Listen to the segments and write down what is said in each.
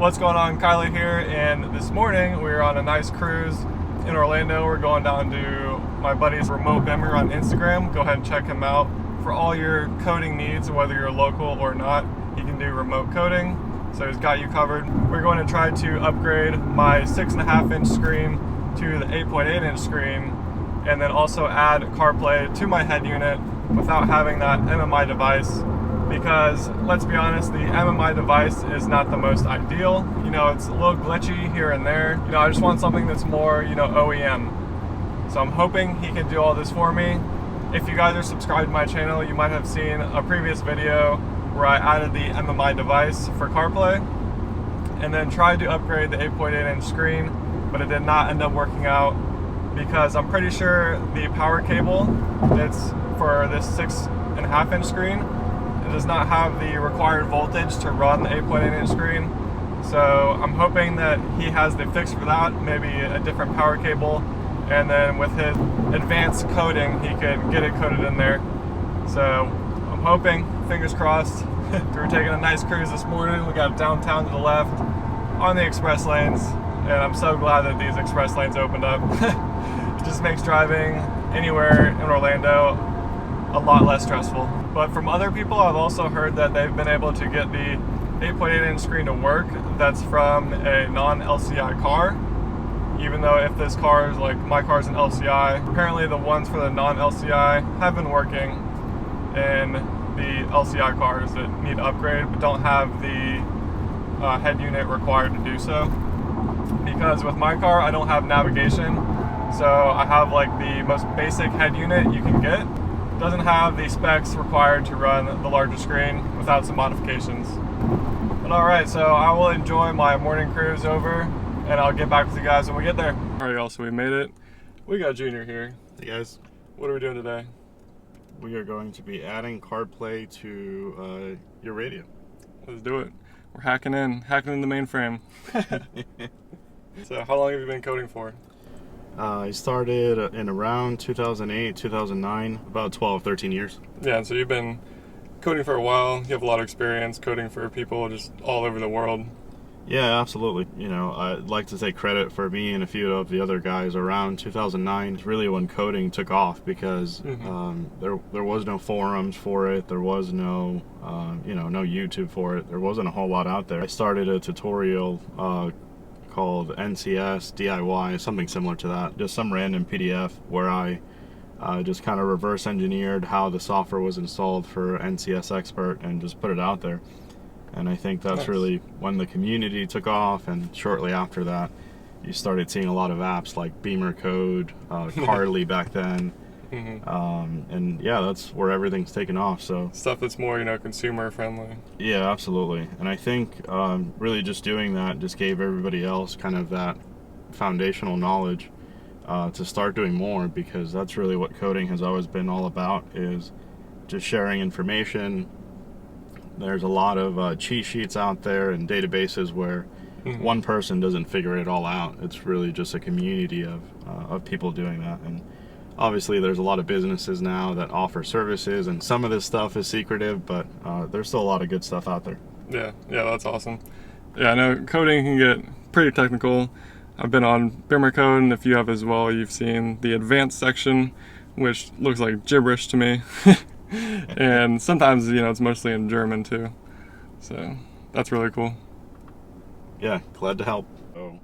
What's going on? Kylie here, and this morning we were on a nice cruise in Orlando. We're going down to my buddy's Remote Bimmer on Instagram. Go ahead and check him out for all your coding needs, whether you're local or not. He can do remote coding, so he's got you covered. We're going to try to upgrade my 6.5-inch screen to the 8.8-inch screen, and then also add CarPlay to my head unit without having that MMI device, because let's be honest, the MMI device is not the most ideal. You know, it's a little glitchy here and there. You know, I just want something that's more, you know, OEM. So I'm hoping he can do all this for me. If you guys are subscribed to my channel, you might have seen a previous video where I added the MMI device for CarPlay and then tried to upgrade the 8.8-inch screen, but it did not end up working out because I'm pretty sure the power cable that's for this 6.5-inch screen, it does not have the required voltage to run the 8.8-inch screen. So I'm hoping that he has the fix for that, maybe a different power cable, and then with his advanced coding, he can get it coded in there. So I'm hoping, fingers crossed. We're taking a nice cruise this morning. We got downtown to the left on the express lanes, and I'm so glad that these express lanes opened up. It just makes driving anywhere in Orlando a lot less stressful. But from other people, I've also heard that they've been able to get the 8.8-inch screen to work that's from a non-LCI car. Even though if this car is like, my car's an LCI, apparently the ones for the non-LCI have been working in the LCI cars that need to upgrade but don't have the head unit required to do so. Because with my car, I don't have navigation, so I have like the most basic head unit you can get. Doesn't have the specs required to run the larger screen without some modifications. But alright, so I will enjoy my morning cruise over, and I'll get back with you guys when we get there. Alright y'all, so we made it. We got Junior here. Hey guys. What are we doing today? We are going to be adding CarPlay to your radio. Let's do it. We're hacking in the mainframe. So how long have you been coding for? I started in around 2008, 2009, about 12, 13 years. Yeah, and so you've been coding for a while. You have a lot of experience coding for people just all over the world. Yeah, absolutely. You know, I'd like to take credit for me and a few of the other guys. Around 2009 is really when coding took off, because there was no forums for it. There was no, no YouTube for it. There wasn't a whole lot out there. I started a tutorial called NCS DIY, something similar to that, just some random PDF where I just kind of reverse engineered how the software was installed for NCS Expert and just put it out there. And I think that's really when the community took off, and shortly after that you started seeing a lot of apps like Bimmercode, CarPlay back then. And yeah, that's where everything's taken off. So stuff that's more, you know, consumer friendly. Yeah, absolutely. And I think really just doing that just gave everybody else kind of that foundational knowledge to start doing more, because that's really what coding has always been all about, is just sharing information. There's a lot of cheat sheets out there and databases where one person doesn't figure it all out. It's really just a community of people doing that. And obviously there's a lot of businesses now that offer services, and some of this stuff is secretive, but there's still a lot of good stuff out there. Yeah, that's awesome. Yeah, I know coding can get pretty technical. I've been on Bimmercode, and if you have as well, you've seen the advanced section, which looks like gibberish to me. And sometimes, you know, it's mostly in German too. So that's really cool. Yeah, glad to help. So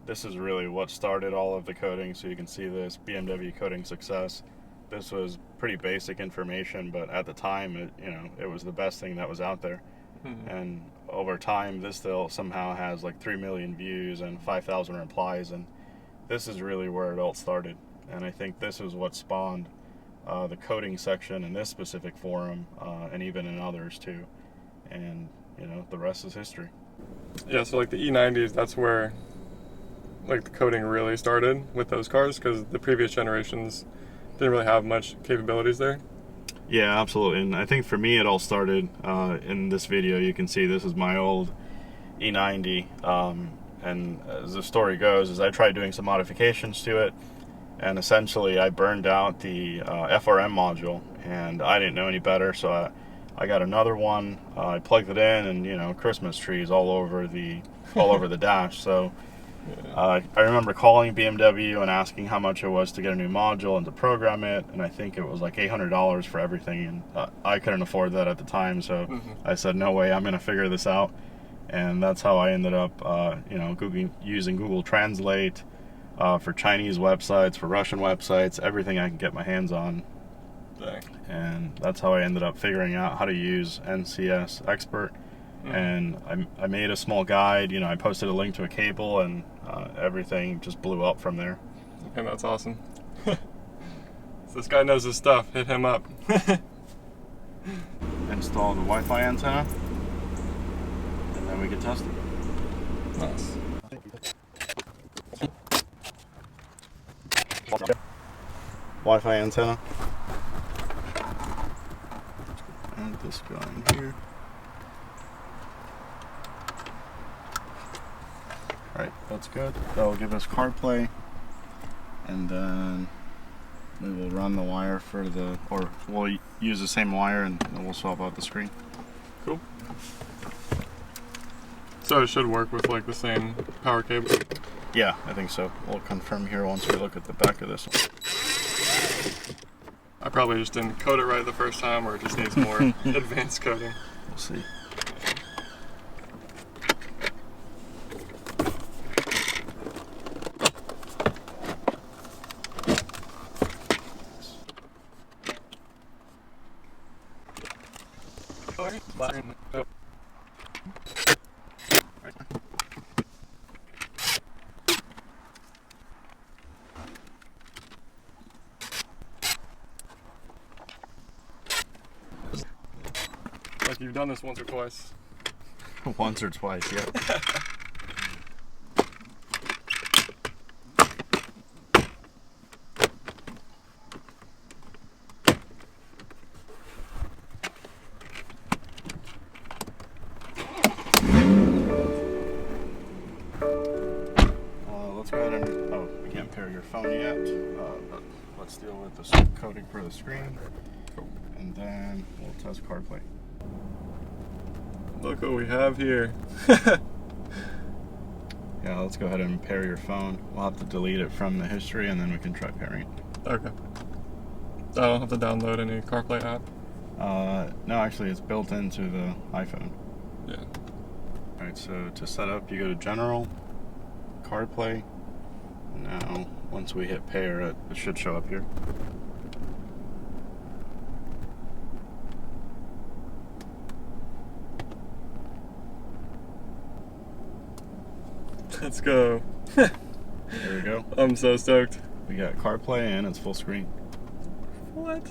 this is really what started all of the coding. So you can see this BMW coding success. This was pretty basic information, but at the time, it was the best thing that was out there. And over time, this still somehow has like 3 million views and 5,000 replies, and this is really where it all started. And I think this is what spawned the coding section in this specific forum, and even in others too. And the rest is history. Yeah, so like the E90s, that's where like the coding really started with those cars, because the previous generations didn't really have much capabilities there. Yeah, absolutely. And I think for me it all started in this video. You can see this is my old E90, and as the story goes, is I tried doing some modifications to it, and essentially I burned out the FRM module, and I didn't know any better, so I got another one. I plugged it in, and you know, Christmas trees all over the dash. So I remember calling BMW and asking how much it was to get a new module and to program it, and I think it was like $800 for everything, and I couldn't afford that at the time, so I said, no way, I'm gonna figure this out. And that's how I ended up you know, using Google Translate for Chinese websites, for Russian websites, everything I can get my hands on. Dang. And that's how I ended up figuring out how to use NCS Expert. And I made a small guide, you know, I posted a link to a cable, and everything just blew up from there. And that's awesome. So this guy knows his stuff. Hit him up. Install the Wi-Fi antenna, and then we can test it. Nice. Wi-Fi antenna. Add this guy in here. Alright, that's good. That will give us CarPlay, and then we will run the wire for or we'll use the same wire, and then we'll swap out the screen. Cool. So it should work with like the same power cable? Yeah, I think so. We'll confirm here once we look at the back of this one. I probably just didn't code it right the first time, or it just needs more advanced coding. We'll see. Like you've done this once or twice. Once or twice, yeah. Let's go ahead and, oh, we can't pair your phone yet, but let's deal with the coding for the screen, and then we'll test CarPlay. Look what we have here. Yeah, let's go ahead and pair your phone. We'll have to delete it from the history, and then we can try pairing it. Okay. I don't have to download any CarPlay app? No, actually it's built into the iPhone. Yeah. Alright, so to set up, you go to General, CarPlay. Now, once we hit pair, it should show up here. Let's go. There we go. I'm so stoked. We got CarPlay and it's full screen. What?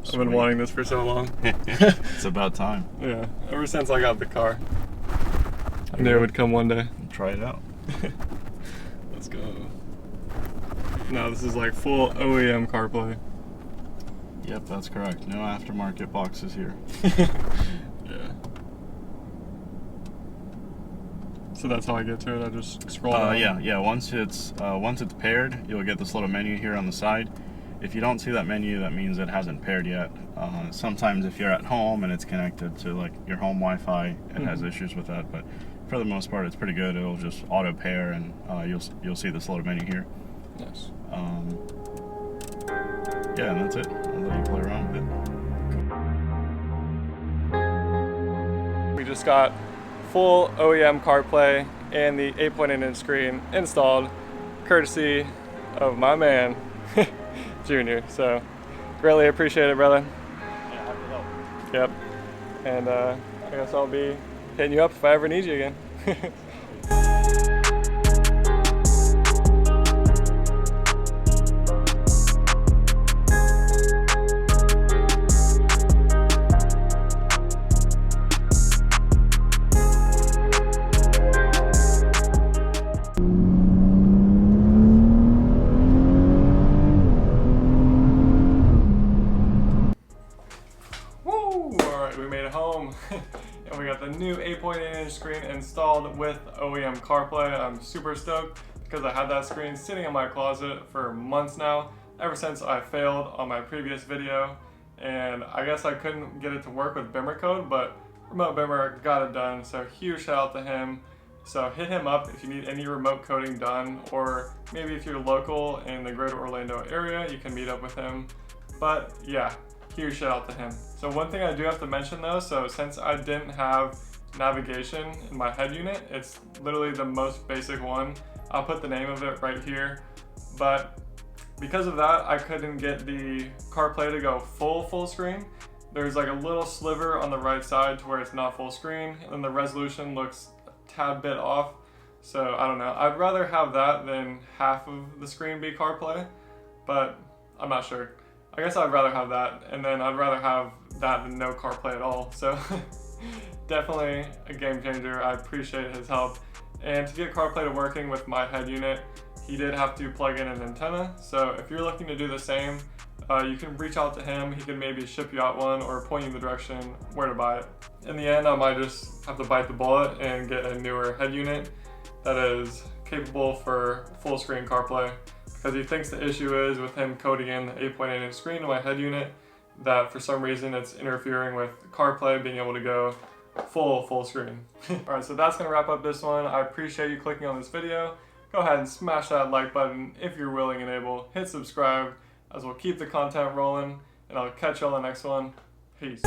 I've been wanting this for so long. It's about time. Yeah, ever since I got the car. I knew it would come one day. Try it out. Let's go. Now this is like full OEM CarPlay. Yep, that's correct. No aftermarket boxes here. Yeah. So that's how I get to it. I just scroll down. Yeah. Once it's paired, you'll get this little menu here on the side. If you don't see that menu, that means it hasn't paired yet. Sometimes if you're at home and it's connected to like your home Wi-Fi, it has issues with that. But for the most part, it's pretty good. It'll just auto pair, and you'll see this little menu here. Nice. Yeah, and that's it. I'll let you play around with it. We just got full OEM CarPlay and the 8.8-inch screen installed, courtesy of my man, Junior. So, greatly appreciate it, brother. Yeah, happy to help. Yep. And I guess I'll be hitting you up if I ever need you again. We made it home and we got the new 8.8-inch screen installed with OEM CarPlay. I'm super stoked because I had that screen sitting in my closet for months now, ever since I failed on my previous video and I guess I couldn't get it to work with Bimmercode, but Remote Bimmer got it done, so huge shout out to him. So hit him up if you need any remote coding done, or maybe if you're local in the greater Orlando area, you can meet up with him. But yeah, huge shout out to him. So one thing I do have to mention though, so since I didn't have navigation in my head unit, it's literally the most basic one. I'll put the name of it right here, but because of that, I couldn't get the CarPlay to go full screen. There's like a little sliver on the right side to where it's not full screen, and the resolution looks a tad bit off. So I don't know, I'd rather have that than half of the screen be CarPlay, but I'm not sure. I guess I'd rather have that, and then I'd rather have that than no CarPlay at all. So definitely a game changer. I appreciate his help. And to get CarPlay to working with my head unit, he did have to plug in an antenna. So if you're looking to do the same, you can reach out to him. He can maybe ship you out one or point you in the direction where to buy it. In the end, I might just have to bite the bullet and get a newer head unit that is capable for full screen CarPlay, because he thinks the issue is with him coding in the 8.8 inch screen in my head unit, that for some reason it's interfering with CarPlay being able to go full screen. Alright, so that's going to wrap up this one. I appreciate you clicking on this video. Go ahead and smash that like button if you're willing and able. Hit subscribe as we'll keep the content rolling, and I'll catch you on the next one. Peace.